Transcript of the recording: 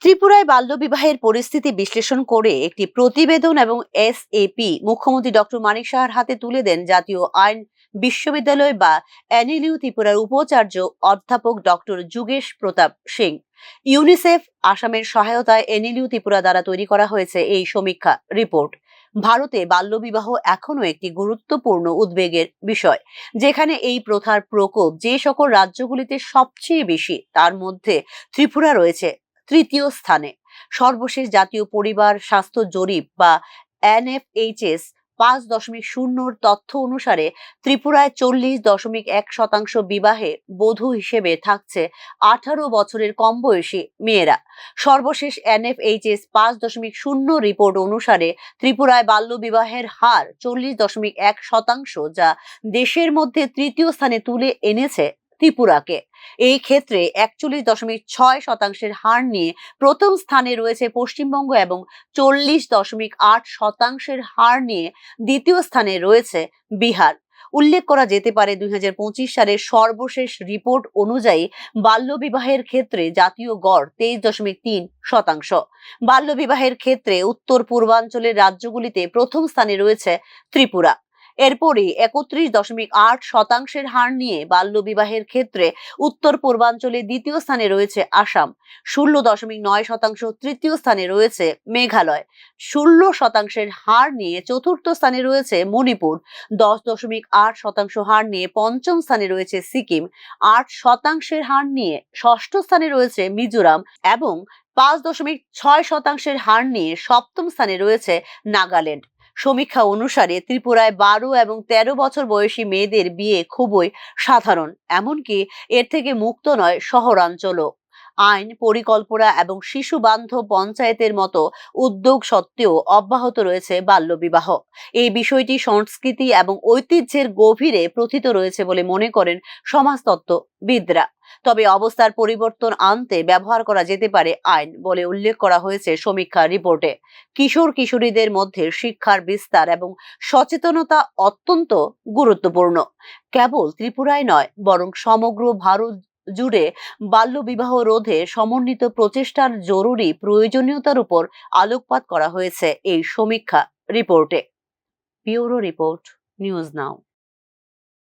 ত্রিপুরায় বাল্যবিবাহের পরিস্থিতি বিশ্লেষণ করে একটি প্রতিবেদন এবং এসএপি মুখ্যমন্ত্রী ডক্টর মানিক সাহার হাতে তুলে দেন জাতীয় আইন বিশ্ববিদ্যালয় বা এনএলইউ ত্রিপুরার উপাচার্য অধ্যাপক ডক্টর যুগেশ প্রতাপ সিং। ইউনিসেফ আসামের সহায়তায় এনএলইউ ত্রিপুরা দ্বারা তৈরি করা হয়েছে এই সমীক্ষা রিপোর্ট। ভারতে বাল্যবিবাহ এখনো একটি গুরুত্বপূর্ণ উদ্বেগের বিষয়, যেখানে এই প্রথার প্রকোপ যে সকল রাজ্যগুলিতে সবচেয়ে বেশি তার মধ্যে ত্রিপুরা রয়েছে তৃতীয় স্থানে। সর্বশেষ জাতীয় পরিবার স্বাস্থ্য জরিপ বা এনএফএইচএস 5.0 তথ্য অনুসারে ত্রিপুরায় 40.1% বিবাহে বধূ হিসেবে থাকছে 18 বছরের কম বয়সী মেয়েরা। সর্বশেষ এনএফএইচএস 5.0 রিপোর্ট অনুসারে ত্রিপুরায় বাল্যবিবাহের হার 40.1%, যা দেশের মধ্যে তৃতীয় স্থানে তুলে এনেছে ত্রিপুরাকে। এই ক্ষেত্রে 41.6% হার নিয়ে প্রথম স্থানে রয়েছে পশ্চিমবঙ্গ এবং 40.8% হার নিয়ে দ্বিতীয় স্থানে রয়েছে বিহার। উল্লেখ করা যেতে পারে 2025 সালের সর্বশেষ রিপোর্ট অনুযায়ী বাল্যবিবাহের ক্ষেত্রে জাতীয় গড় 23.3%। বাল্যবিবাহের ক্ষেত্রে উত্তর পূর্বাঞ্চলের রাজ্যগুলিতে প্রথম স্থানে রয়েছে ত্রিপুরা। এরপরই 31.8% হার নিয়ে বাল্যবিবাহের ক্ষেত্রে উত্তর পূর্বাঞ্চলে দ্বিতীয় স্থানে রয়েছে আসাম। 16.9% তৃতীয় স্থানে রয়েছে মেঘালয়। 16% হার নিয়ে চতুর্থ স্থানে রয়েছে মণিপুর। 10.8% হার নিয়ে পঞ্চম স্থানে রয়েছে সিকিম। 8% হার নিয়ে ষষ্ঠ স্থানে রয়েছে মিজোরাম এবং 5.6% হার নিয়ে সপ্তম স্থানে রয়েছে নাগাল্যান্ড। সমীক্ষা অনুসারে ত্রিপুরায় 12 এবং 13 বছর বয়সী মেয়েদের বিয়ে খুবই সাধারণ, এমনকি এর থেকে মুক্ত নয় শহরাঞ্চলও। আইন, পরিকল্পনা এবং শিশু বান্ধব পঞ্চায়েতের মতো উদ্যোগ সত্ত্বেও অব্যাহত রয়েছে বাল্যবিবাহ। এই বিষয়টি সংস্কৃতি এবং ঐতিহ্যের গভীরে প্রথিত রয়েছে বলে মনে করেন সমাজতত্ত্ববিদরা। তবে অবস্থার পরিবর্তন আনতে ব্যবহার করা যেতে পারে আইন বলে উল্লেখ করা হয়েছে সমীক্ষা রিপোর্টে। কিশোর কিশোরীদের মধ্যে শিক্ষার বিস্তার এবং সচেতনতা অত্যন্ত গুরুত্বপূর্ণ। কেবল ত্রিপুরায় নয়, বরং সমগ্র ভারত জুড়ে বাল্যবিবাহ রোধে সমন্বিত প্রচেষ্টার জরুরি প্রয়োজনীয়তার উপর আলোকপাত করা হয়েছে এই সমীক্ষা রিপোর্টে। Bureau report, news now.